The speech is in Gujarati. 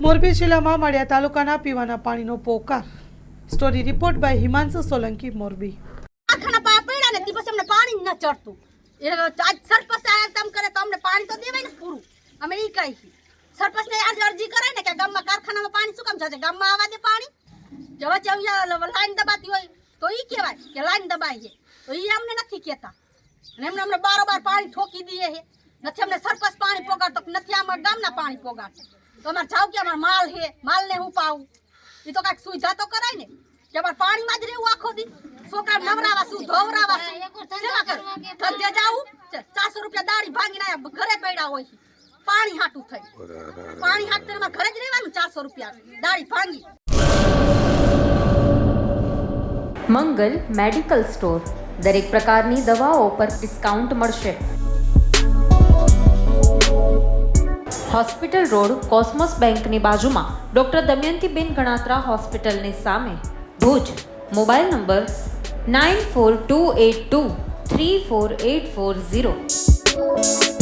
મોરબી જિલ્લામાં માળિયા તાલુકાના પીવાના પાણીનો પોકાર. Story report by Himanshu Solanki, Morbi. આખાના પા પડ્યા ને દિવસ અમને પાણી ન ચડતું. એ આજ સરપંચ આયા તમ કરે તો અમને પાણી તો દેવાય ને પૂરું. અમે ઈ કહી સરપંચને આજે અરજી કરાય ને કે ગામમાં કારખાનામાં પાણી શું કામ જાય, ગામમાં આવવા દે પાણી. જવા ચાવ્યા લાઈન દબાતી હોય તો ઈ કહેવાય કે લાઈન દબાઈ છે, તો ઈ અમને નથી કહેતા. અને એમને અમને બારોબાર પાણી ઠોકી દઈએ છે. નથી અમને સરપંચ પાણી પોગાડતો, નથી અમારા ગામના પાણી પોગાડતો. તો અમારે જાવ કે અમારે માલ છે, માલને હું પાવું. એ તો કાંઈક સુવિધા તો કરાય ને કે અમારે પાણીમાં જ રહેવું આખો દી. છોકરા નવરાવા શું, ધોવરાવા શું, સેવા કરું. ધંધે જાવું 400 રૂપિયા દાળી ભાંગીને આયા ઘરે પડ્યા હોય છે પાણી હાટું થઈ. પાણી હાટું અમારે ઘરે જ રહેવાનું 400 રૂપિયા દાળી ભાંગી. મંગલ મેડિકલ સ્ટોર, દરેક પ્રકારની દવાઓ પર ડિસ્કાઉન્ટ મળશે. હોસ્પિટલ રોડ, કોસ્મોસ બેંકની બાજુમાં, ડૉક્ટર દમયંતીબેન ગણાત્રા હોસ્પિટલની સામે, ભુજ. Mobile number 9428234840.